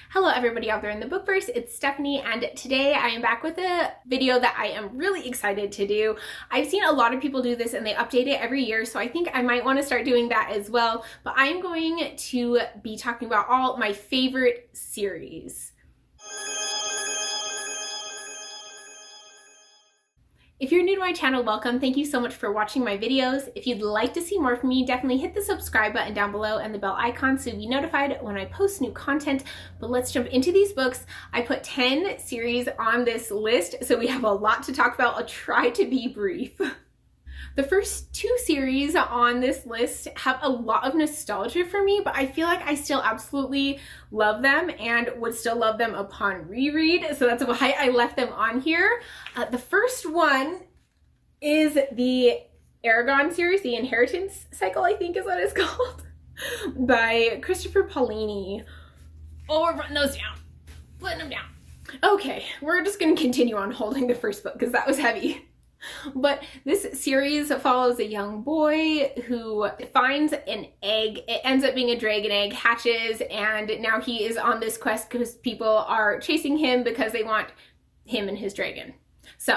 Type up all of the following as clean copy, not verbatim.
Hello everybody out there in the bookverse, it's Stephanie, and today I am back with a video that I am really excited to do. I've seen a lot of people do this and they update it every year, so I think I might want to start doing that as well. But I am going to be talking about all my favorite series. If you're new to my channel, welcome. Thank you so much for watching my videos. If you'd like to see more from me, definitely hit the subscribe button down below and the bell icon so you'll be notified when I post new content. But let's jump into these books. I put 10 series on this list, so we have a lot to talk about. I'll try to be brief. The first two series on this list have a lot of nostalgia for me, but I feel like I still absolutely love them and would still love them upon reread. So that's why I left them on here. The first one is the Aragon series, the Inheritance Cycle, I think is what it's called, by Christopher Paolini. Oh, we're putting those down, putting them down. Okay, we're just gonna continue on holding the first book because that was heavy. But this series follows a young boy who finds an egg. It ends up being a dragon egg, hatches, and now he is on this quest because people are chasing him because they want him and his dragon. So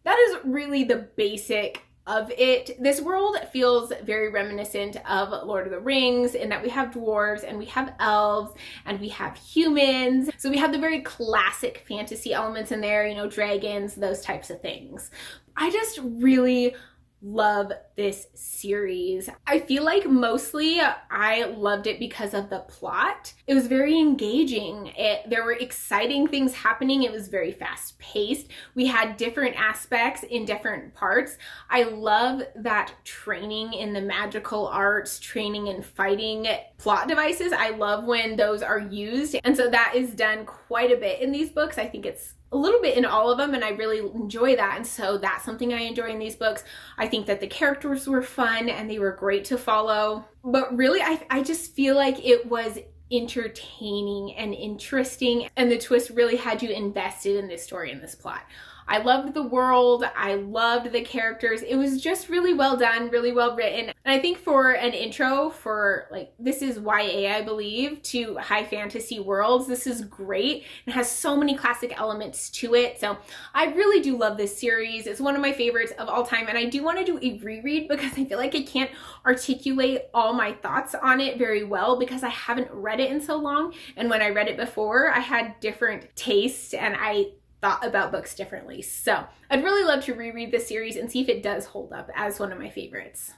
that is really the basic of it. This world feels very reminiscent of Lord of the Rings in that we have dwarves and we have elves and we have humans. So we have the very classic fantasy elements in there, you know, dragons, those types of things. I just really love this series. I feel like mostly I loved it because of the plot. It was very engaging. There were exciting things happening. It was very fast paced. We had different aspects in different parts. I love that training in the magical arts, training in fighting plot devices. I love when those are used. And so that is done quite a bit in these books. I think it's a little bit in all of them, and I really enjoy that, and so that's something I enjoy in these books. I think that the characters were fun and they were great to follow, but really I just feel like it was entertaining and interesting, and the twist really had you invested in this story and this plot. I loved the world, I loved the characters. It was just really well done, really well written. And I think for an intro for, like, this is YA, I believe, to high fantasy worlds, this is great. It has so many classic elements to it. So I really do love this series. It's one of my favorites of all time. And I do want to do a reread because I feel like I can't articulate all my thoughts on it very well because I haven't read it in so long. And when I read it before, I had different tastes and I thought about books differently. So I'd really love to reread this series and see if it does hold up as one of my favorites.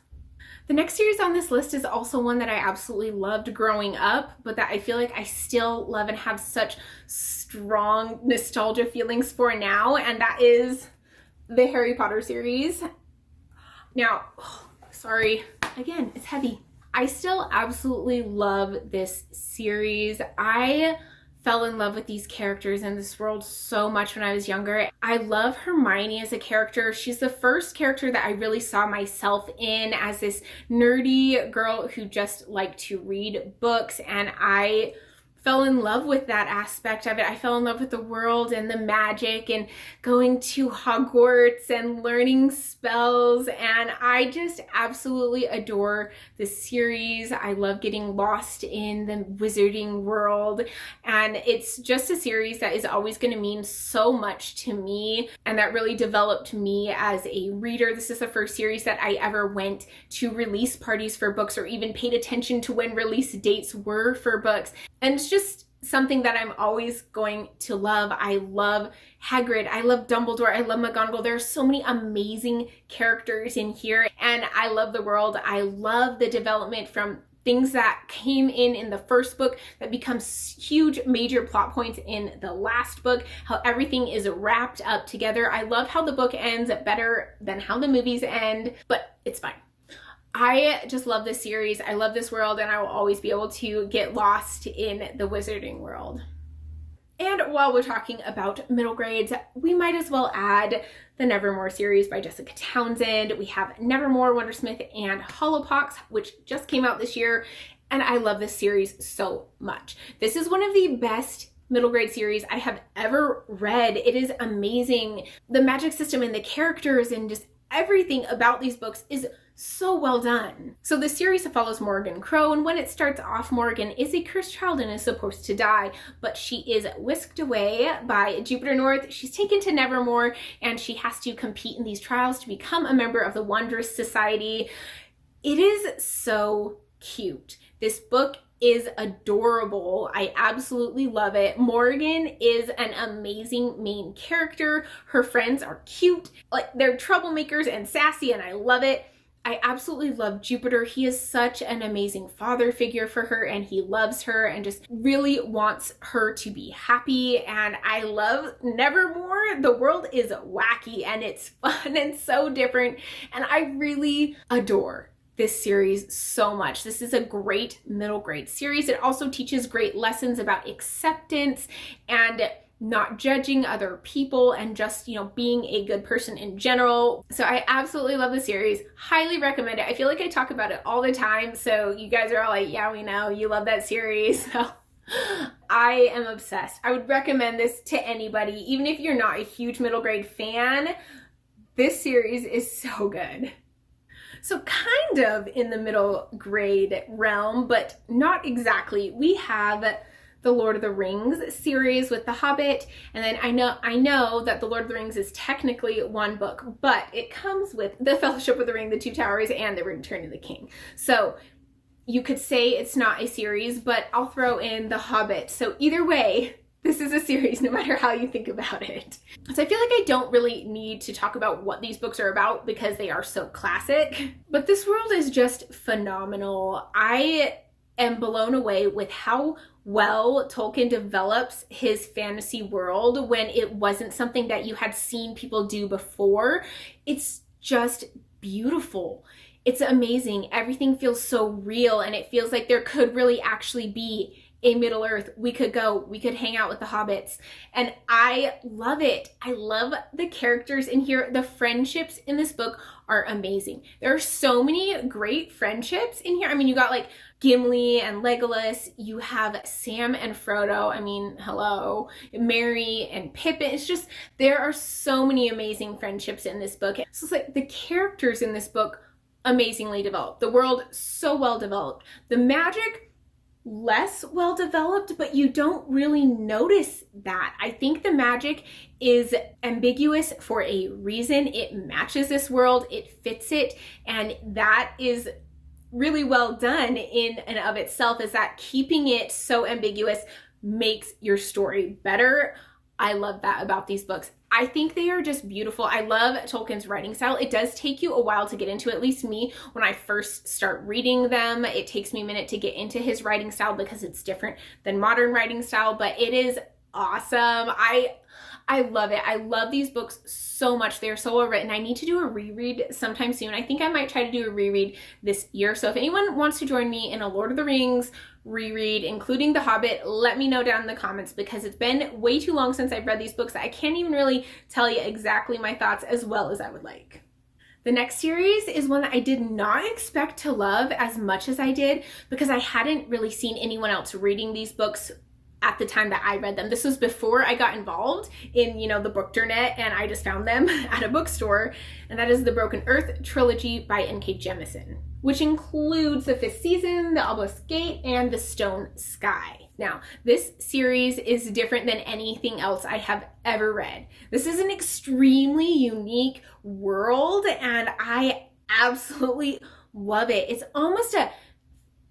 The next series on this list is also one that I absolutely loved growing up, but that I feel like I still love and have such strong nostalgia feelings for now, and that is the Harry Potter series. Now, sorry, again, it's heavy. I still absolutely love this series. I fell in love with these characters and this world so much when I was younger. I love Hermione as a character. She's the first character that I really saw myself in as this nerdy girl who just liked to read books, and I fell in love with that aspect of it. I fell in love with the world and the magic and going to Hogwarts and learning spells, and I just absolutely adore this series. I love getting lost in the wizarding world, and it's just a series that is always going to mean so much to me and that really developed me as a reader. This is the first series that I ever went to release parties for books or even paid attention to when release dates were for books. And it's just something that I'm always going to love. I love Hagrid, I love Dumbledore, I love McGonagall. There are so many amazing characters in here, and I love the world. I love the development from things that came in the first book that becomes huge major plot points in the last book, how everything is wrapped up together. I love how the book ends better than how the movies end, but it's fine. I just love this series. I love this world, and I will always be able to get lost in the wizarding world. And while we're talking about middle grades, we might as well add the Nevermoor series by Jessica Townsend. We have Nevermoor, Wondersmith, and Hollowpox, which just came out this year, and I love this series so much. This is one of the best middle grade series I have ever read. It is amazing. The magic system and the characters and just everything about these books is so well done. So the series follows Morgan Crow, and when it starts off, Morgan is a cursed child and is supposed to die, but she is whisked away by Jupiter North. She's taken to Nevermoor, and she has to compete in these trials to become a member of the Wondrous Society. It is so cute. This book is adorable. I absolutely love it. Morgan is an amazing main character. Her friends are cute. Like, they're troublemakers and sassy, and I love it. I absolutely love Jupiter. He is such an amazing father figure for her, and he loves her and just really wants her to be happy. And I love Nevermoor. The world is wacky and it's fun and so different, and I really adore this series so much. This is a great middle grade series. It also teaches great lessons about acceptance and not judging other people and just, being a good person in general. So I absolutely love the series. Highly recommend it. I feel like I talk about it all the time, so you guys are all like, yeah, we know you love that series. So I am obsessed. I would recommend this to anybody, even if you're not a huge middle grade fan. This series is so good. So kind of in the middle grade realm, but not exactly. We have the Lord of the Rings series with The Hobbit, and then I know that the Lord of the Rings is technically one book, but it comes with the Fellowship of the Ring, the Two Towers, and the Return of the King. So you could say it's not a series, but I'll throw in The Hobbit. So either way, this is a series no matter how you think about it. So I feel like I don't really need to talk about what these books are about because they are so classic, but this world is just phenomenal. I am blown away with how well Tolkien develops his fantasy world when it wasn't something that you had seen people do before. It's just beautiful. It's amazing. Everything feels so real, and it feels like there could really actually be a Middle Earth. We could hang out with the hobbits, and I love it. I love the characters in here. The friendships in this book are amazing. There are so many great friendships in here. I mean, you got like Gimli and Legolas, you have Sam and Frodo, I mean, hello, Merry and Pippin. It's just, there are so many amazing friendships in this book. So it's like the characters in this book, amazingly developed. The world, so well developed. The magic, less well developed, but you don't really notice that. I think the magic is ambiguous for a reason. It matches this world, it fits it, and that is really well done in and of itself, is that keeping it so ambiguous makes your story better. I love that about these books. I think they are just beautiful. I love Tolkien's writing style. It does take you a while to get into, at least me, when I first start reading them. It takes me a minute to get into his writing style because it's different than modern writing style, but it is awesome. I love it. I love these books so much. They're so well written. I need to do a reread sometime soon. I think I might try to do a reread this year. So if anyone wants to join me in a Lord of the Rings reread, including The Hobbit, let me know down in the comments, because it's been way too long since I've read these books that I can't even really tell you exactly my thoughts as well as I would like. The next series is one that I did not expect to love as much as I did, because I hadn't really seen anyone else reading these books at the time that I read them. This was before I got involved in, the Bookternet, and I just found them at a bookstore, and that is the Broken Earth Trilogy by N.K. Jemisin, which includes the 5th season, the Obelisk Gate, and the Stone Sky. Now, this series is different than anything else I have ever read. This is an extremely unique world, and I absolutely love it. It's almost a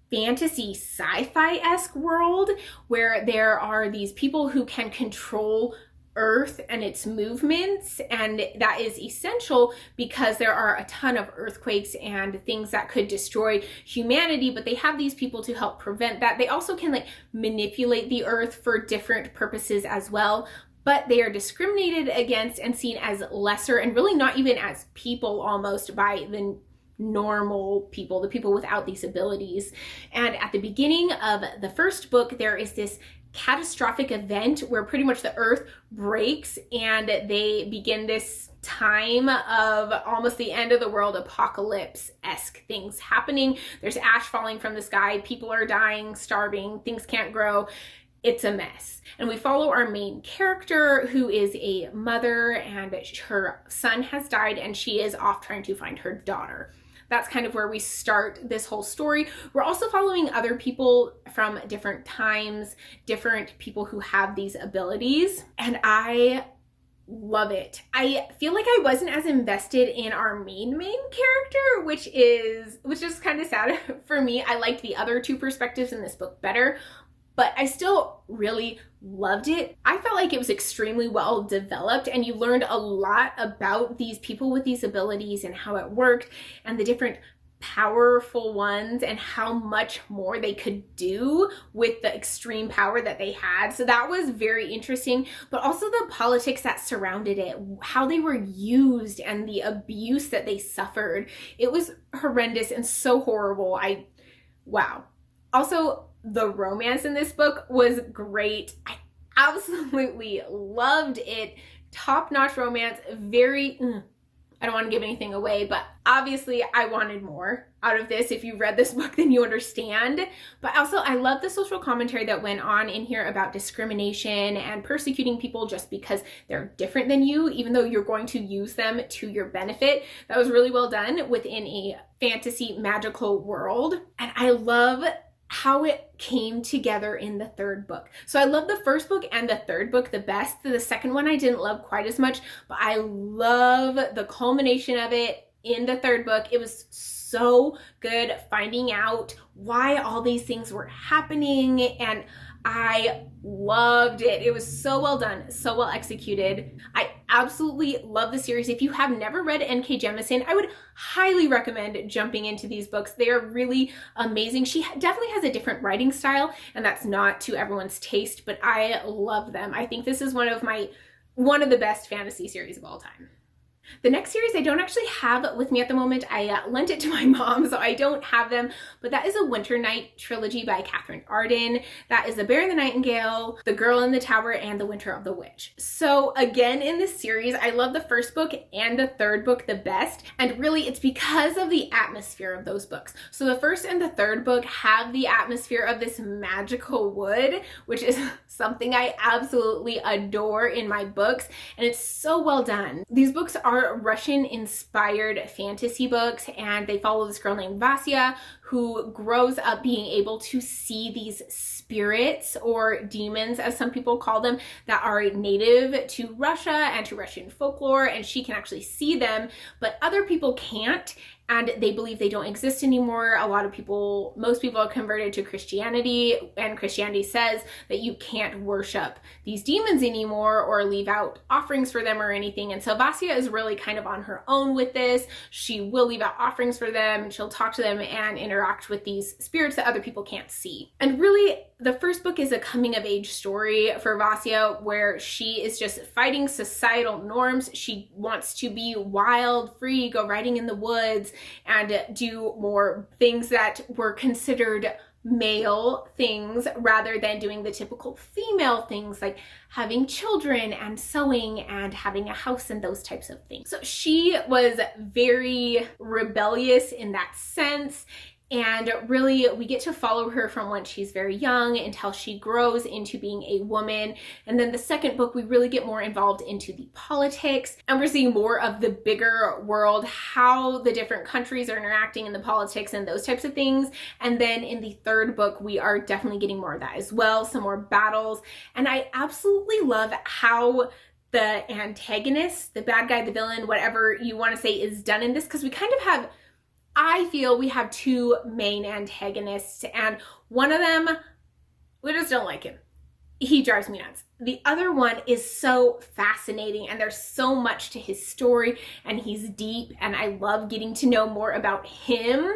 fantasy sci-fi-esque world where there are these people who can control Earth and its movements, and that is essential because there are a ton of earthquakes and things that could destroy humanity, but they have these people to help prevent that. They also can manipulate the Earth for different purposes as well, but they are discriminated against and seen as lesser, and really not even as people almost by the normal people, the people without these abilities. And at the beginning of the first book, there is this catastrophic event where pretty much the earth breaks and they begin this time of almost the end of the world apocalypse-esque things happening. There's ash falling from the sky, people are dying, starving, things can't grow. It's a mess. And we follow our main character, who is a mother, and her son has died and she is off trying to find her daughter. That's kind of where we start this whole story. We're also following other people from different times, different people who have these abilities, and I love it. I feel like I wasn't as invested in our main character, which is kind of sad for me. I liked the other two perspectives in this book better, but I still really loved it. I felt like it was extremely well developed, and you learned a lot about these people with these abilities and how it worked and the different powerful ones and how much more they could do with the extreme power that they had. So that was very interesting, but also the politics that surrounded it, how they were used and the abuse that they suffered. It was horrendous and so horrible. Wow. Also, the romance in this book was great. I absolutely loved it. Top-notch romance, very I don't want to give anything away, but obviously I wanted more out of this. If you read this book, then you understand. But also I love the social commentary that went on in here about discrimination and persecuting people just because they're different than you, even though you're going to use them to your benefit. That was really well done within a fantasy magical world. And I love how it came together in the third book. So I love the first book and the third book the best. The second one I didn't love quite as much, but I love the culmination of it in the third book. It was so good finding out why all these things were happening, and I loved it. It was so well done, so well executed. I absolutely love the series. If you have never read N.K. Jemisin, I would highly recommend jumping into these books. They are really amazing. She definitely has a different writing style, and that's not to everyone's taste, but I love them. I think this is one of the best fantasy series of all time. The next series I don't actually have with me at the moment. I lent it to my mom, so I don't have them, but that is a Winter Night trilogy by Catherine Arden. That is The Bear and the Nightingale, The Girl in the Tower, and The Winter of the Witch. So again, in this series, I love the first book and the third book the best, and really it's because of the atmosphere of those books. So the first and the third book have the atmosphere of this magical wood, which is something I absolutely adore in my books, and it's so well done. These books are Russian-inspired fantasy books, and they follow this girl named Vasya who grows up being able to see these spirits, or demons as some people call them, that are native to Russia and to Russian folklore, and she can actually see them, but other people can't, and they believe they don't exist anymore. Most people are converted to Christianity, and Christianity says that you can't worship these demons anymore or leave out offerings for them or anything. And so Vasya is really kind of on her own with this. She will leave out offerings for them, and she'll talk to them and interact with these spirits that other people can't see. And really, the first book is a coming-of-age story for Vasya, where she is just fighting societal norms. She wants to be wild, free, go riding in the woods, and do more things that were considered male things rather than doing the typical female things like having children and sewing and having a house and those types of things. So she was very rebellious in that sense. And really, we get to follow her from when she's very young until she grows into being a woman. And then the second book, we really get more involved into the politics, and we're seeing more of the bigger world, how the different countries are interacting in the politics and those types of things. And then in the third book, we are definitely getting more of that as well, some more battles. And I absolutely love how the antagonist, the bad guy, the villain, whatever you want to say, is done in this, because I feel we have two main antagonists, and one of them, we just don't like him. He drives me nuts. The other one is so fascinating, and there's so much to his story, and he's deep, and I love getting to know more about him.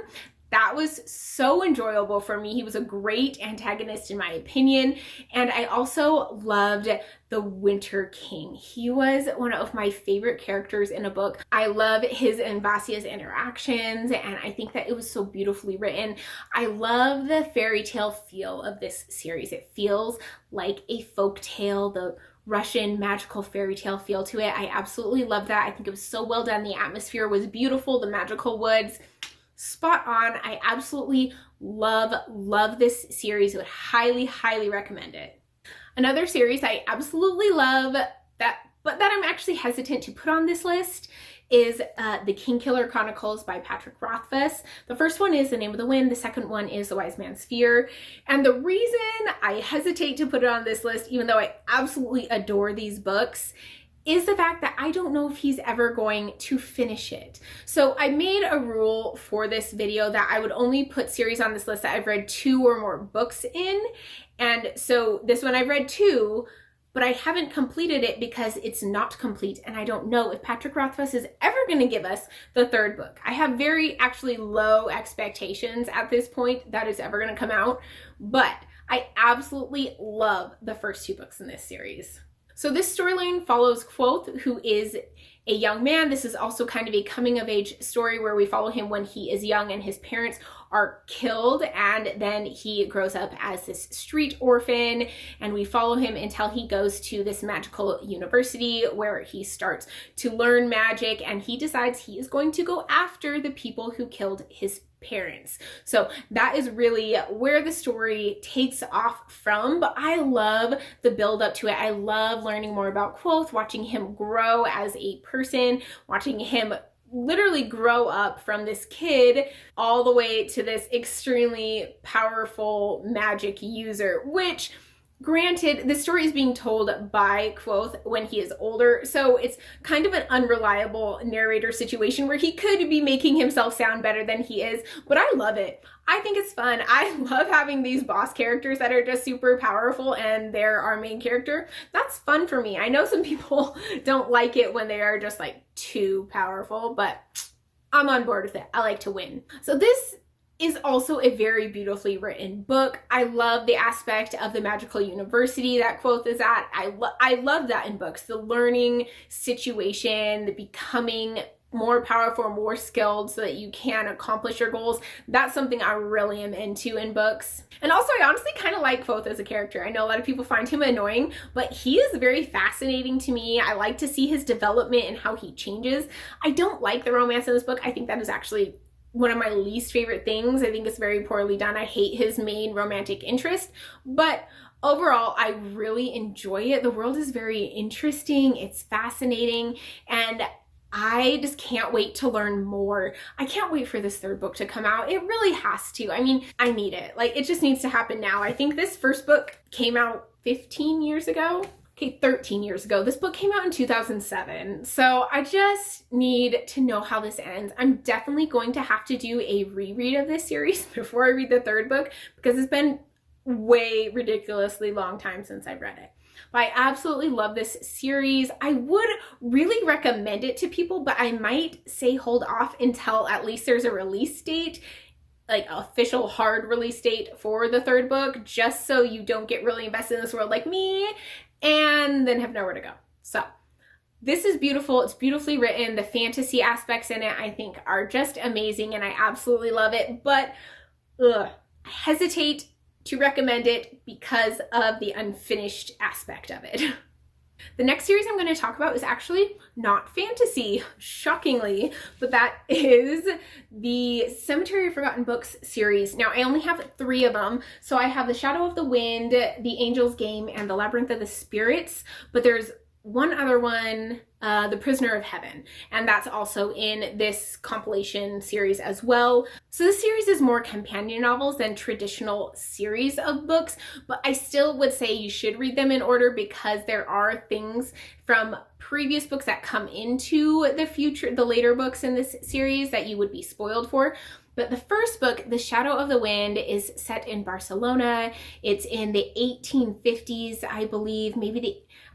That was so enjoyable for me. He was a great antagonist in my opinion. And I also loved the Winter King. He was one of my favorite characters in a book. I love his and Vasya's interactions, and I think that it was so beautifully written. I love the fairy tale feel of this series. It feels like a folk tale, the Russian magical fairy tale feel to it. I absolutely love that. I think it was so well done. The atmosphere was beautiful. The magical woods, spot on. I absolutely love this series. I would highly recommend it. Another series I absolutely love but that I'm actually hesitant to put on this list is the Kingkiller Chronicles by Patrick Rothfuss. The first one is The Name of the Wind. The second one is The Wise Man's Fear. And the reason I hesitate to put it on this list, even though I absolutely adore these books, is the fact that I don't know if he's ever going to finish it. So I made a rule for this video that I would only put series on this list that I've read 2 or more books in. And so this one I've read 2, but I haven't completed it because it's not complete, and I don't know if Patrick Rothfuss is ever going to give us the 3rd book. I have very actually low expectations at this point that it's ever going to come out, but I absolutely love the first 2 books in this series. So this storyline follows Kvothe, who is a young man. This is also kind of a coming-of-age story where we follow him when he is young and his parents are killed, and then he grows up as this street orphan, and we follow him until he goes to this magical university where he starts to learn magic, and he decides he is going to go after the people who killed his parents. So that is really where the story takes off from, but I love the build up to it. I love learning more about Kvothe, watching him grow as a person, watching him literally grow up from this kid all the way to this extremely powerful magic user, which, granted, the story is being told by Kvothe when he is older, so it's kind of an unreliable narrator situation where he could be making himself sound better than he is, but I love it. I think it's fun. I love having these boss characters that are just super powerful and they're our main character. That's fun for me. I know some people don't like it when they are just like too powerful, but I'm on board with it. I like to win. So this is also a very beautifully written book. I love the aspect of the magical university that Kvothe is at. I love that in books. The learning situation, the becoming more powerful, more skilled so that you can accomplish your goals. That's something I really am into in books. And also, I honestly kind of like Kvothe as a character. I know a lot of people find him annoying, but he is very fascinating to me. I like to see his development and how he changes. I don't like the romance in this book. I think that is actually one of my least favorite things. I think it's very poorly done. I hate his main romantic interest, but overall, I really enjoy it. The world is very interesting. It's fascinating, and I just can't wait to learn more. I can't wait for this 3rd book to come out. It really has to. I mean, I need it. Like, it just needs to happen now. I think this first book came out 15 years ago. Okay, 13 years ago. This book came out in 2007. So I just need to know how this ends. I'm definitely going to have to do a reread of this series before I read the 3rd book because it's been way ridiculously long time since I've read it. But I absolutely love this series. I would really recommend it to people, but I might say hold off until at least there's a release date, like official hard release date for the 3rd book, just so you don't get really invested in this world like me and then have nowhere to go. So this is beautiful. It's beautifully written. The fantasy aspects in it, I think, are just amazing, and I absolutely love it. But I hesitate to recommend it because of the unfinished aspect of it. The next series I'm going to talk about is actually not fantasy, shockingly, but that is the Cemetery of Forgotten Books series. Now, I only have 3 of them. So I have The Shadow of the Wind, The Angel's Game, and The Labyrinth of the Spirits, but there's one other one, The Prisoner of Heaven, and that's also in this compilation series as well. So this series is more companion novels than traditional series of books, but I still would say you should read them in order because there are things from previous books that come into the later books in this series that you would be spoiled for. But the first book, The Shadow of the Wind, is set in Barcelona. It's in the 1850s, I believe,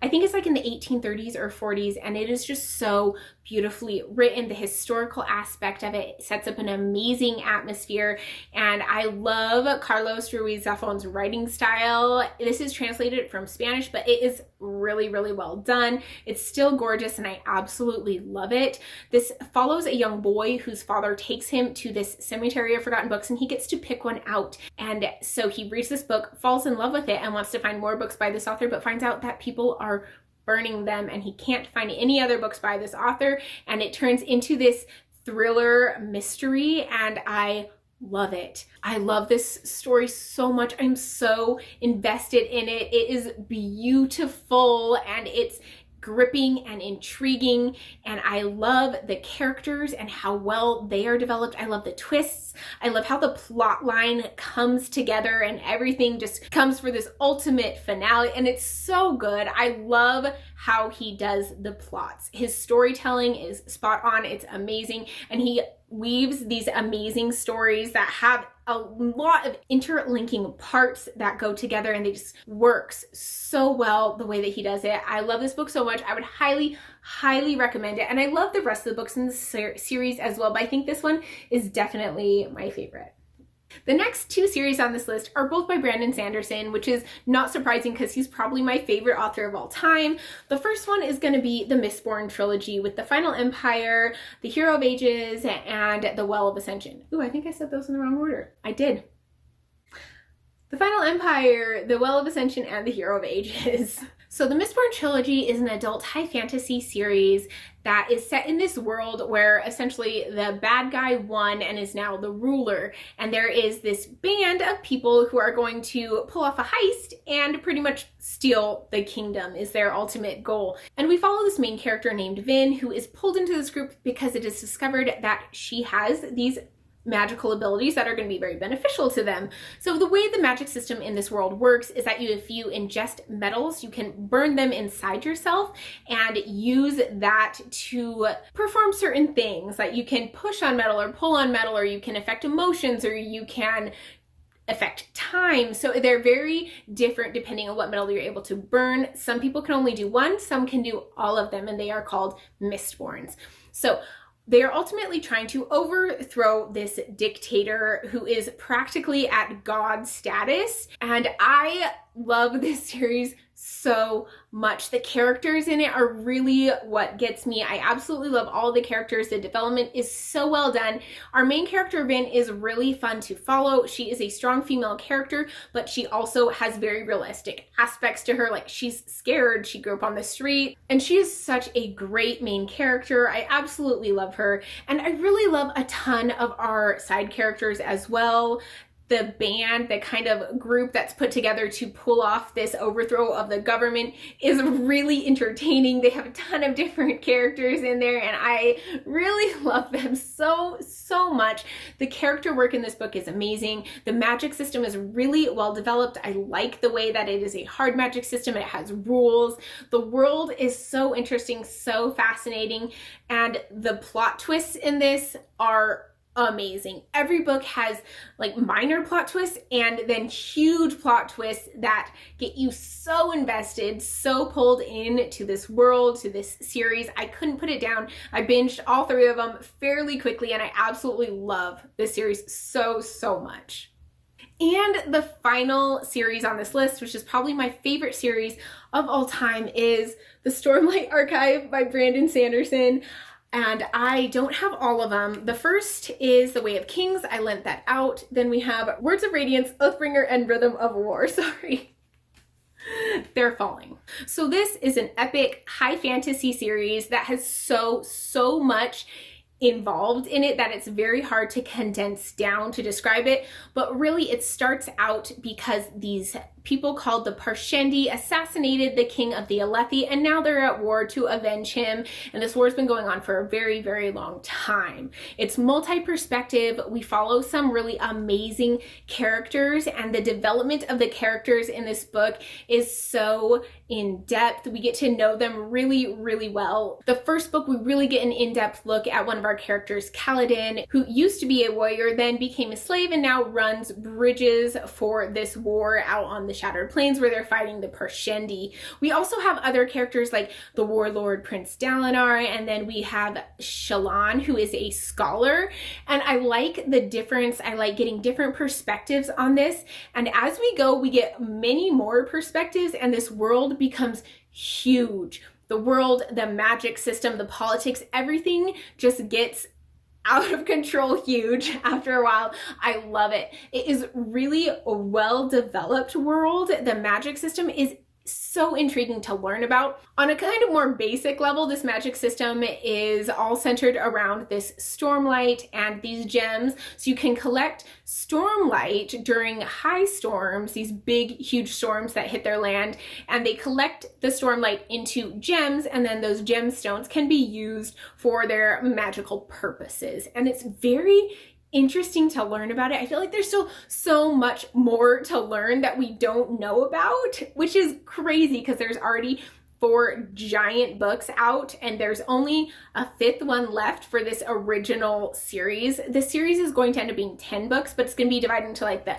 I think it's like in the 1830s or 40s, and it is just so beautifully written. The historical aspect of it sets up an amazing atmosphere, and I love Carlos Ruiz Zafón's writing style. This is translated from Spanish, but it is really, really well done. It's still gorgeous, and I absolutely love it. This follows a young boy whose father takes him to this Cemetery of Forgotten Books, and he gets to pick one out. And so he reads this book, falls in love with it, and wants to find more books by this author, but finds out that people are burning them and he can't find any other books by this author, and it turns into this thriller mystery, and I love it. I love this story so much. I'm so invested in it. It is beautiful, and it's gripping and intriguing, and I love the characters and how well they are developed. I love the twists. I love how the plot line comes together and everything just comes for this ultimate finale, and it's so good. I love how he does the plots. His storytelling is spot on. It's amazing, and he weaves these amazing stories that have a lot of interlinking parts that go together, and they just works so well the way that he does it. I love this book so much. I would highly recommend it, and I love the rest of the books in the series as well, but I think this one is definitely my favorite. The next two series on this list are both by Brandon Sanderson, which is not surprising because he's probably my favorite author of all time. The first one is going to be the Mistborn Trilogy with The Final Empire, The Hero of Ages, and The Well of Ascension. Ooh, I think I said those in the wrong order. I did. The Final Empire, The Well of Ascension, and The Hero of Ages. So the Mistborn Trilogy is an adult high fantasy series that is set in this world where essentially the bad guy won and is now the ruler. And there is this band of people who are going to pull off a heist and pretty much steal the kingdom is their ultimate goal. And we follow this main character named Vin, who is pulled into this group because it is discovered that she has these magical abilities that are going to be very beneficial to them. So the way the magic system in this world works is that if you ingest metals, you can burn them inside yourself and use that to perform certain things. Like you can push on metal or pull on metal, or you can affect emotions, or you can affect time. So they're very different depending on what metal you're able to burn. Some people can only do one, some can do all of them, and they are called Mistborns. So they are ultimately trying to overthrow this dictator who is practically at god status. And I love this series so much. The characters in it are really what gets me. I absolutely love all the characters. The development is so well done. Our main character, Vin, is really fun to follow. She is a strong female character, but she also has very realistic aspects to her. Like, she's scared. She grew up on the street, and she is such a great main character. I absolutely love her. And I really love a ton of our side characters as well. The band, the kind of group that's put together to pull off this overthrow of the government, is really entertaining. They have a ton of different characters in there, and I really love them so much. The character work in this book is amazing. The magic system is really well developed. I like the way that it is a hard magic system. It has rules. The world is so interesting, so fascinating, and the plot twists in this are amazing. Every book has like minor plot twists and then huge plot twists that get you so invested, so pulled in to this world, to this series. I couldn't put it down. I binged all three of them fairly quickly, and I absolutely love this series so much. And the final series on this list, which is probably my favorite series of all time, is the Stormlight Archive by Brandon Sanderson. And I don't have all of them. The first is The Way of Kings. I lent that out. Then we have Words of Radiance, Oathbringer, and Rhythm of War. Sorry. They're falling. So this is an epic high fantasy series that has so much involved in it that it's very hard to condense down to describe it. But really it starts out because these people called the Parshendi assassinated the king of the Alethi, and now they're at war to avenge him. And this war's been going on for a very long time. It's multi-perspective. We follow some really amazing characters, and the development of the characters in this book is so in depth. We get to know them really well. The first book, we really get an in-depth look at one of our characters, Kaladin, who used to be a warrior, then became a slave, and now runs bridges for this war out on the Shattered Plains where they're fighting the Parshendi. We also have other characters like the warlord Prince Dalinar, and then we have Shallan, who is a scholar. And I like the difference. I like getting different perspectives on this. And as we go, we get many more perspectives, and this world becomes huge. The world, the magic system, the politics, everything just gets out of control huge after a while. I love it. It is really a well-developed world. The magic system is so intriguing to learn about. On a kind of more basic level, this magic system is all centered around this stormlight and these gems. So you can collect stormlight during high storms, these big, huge storms that hit their land, and they collect the stormlight into gems, and then those gemstones can be used for their magical purposes. And it's very interesting to learn about it. I feel like there's still so much more to learn that we don't know about, which is crazy because there's already 4 giant books out and there's only a 5th one left for this original series. This series is going to end up being 10 books, but it's going to be divided into like the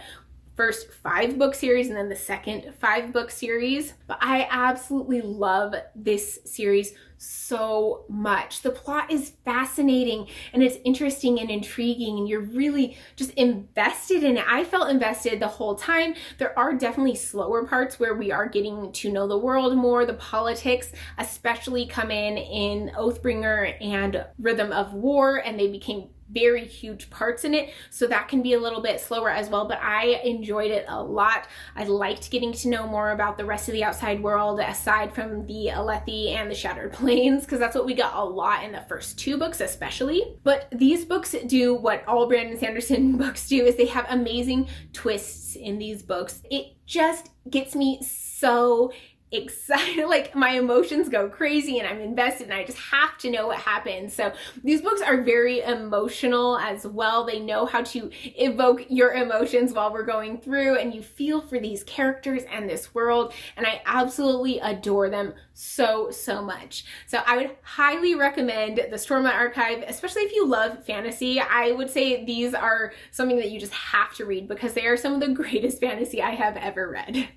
first 5-book series and then the second 5-book series. But I absolutely love this series so much. The plot is fascinating and it's interesting and intriguing and you're really just invested in it. I felt invested the whole time. There are definitely slower parts where we are getting to know the world more. The politics especially come in Oathbringer and Rhythm of War, and they became very huge parts in it, so that can be a little bit slower as well, but I enjoyed it a lot. I liked getting to know more about the rest of the outside world aside from the Alethi and the Shattered Plains, because that's what we got a lot in the first 2 books especially. But these books do what all Brandon Sanderson books do, is they have amazing twists in these books. It just gets me so excited, like my emotions go crazy and I'm invested and I just have to know what happens. So these books are very emotional as well. They know how to evoke your emotions while we're going through, and you feel for these characters and this world, and I absolutely adore them so much. So I would highly recommend the Stormlight Archive, especially if you love fantasy. I would say these are something that you just have to read because they are some of the greatest fantasy I have ever read.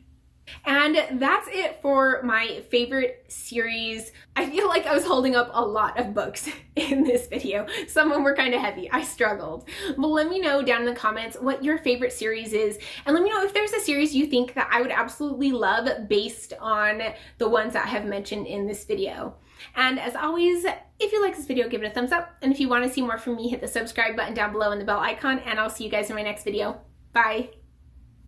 And that's it for my favorite series. I feel like I was holding up a lot of books in this video. Some of them were kind of heavy. I struggled. But let me know down in the comments what your favorite series is. And let me know if there's a series you think that I would absolutely love based on the ones that I have mentioned in this video. And as always, if you like this video, give it a thumbs up. And if you want to see more from me, hit the subscribe button down below and the bell icon. And I'll see you guys in my next video. Bye.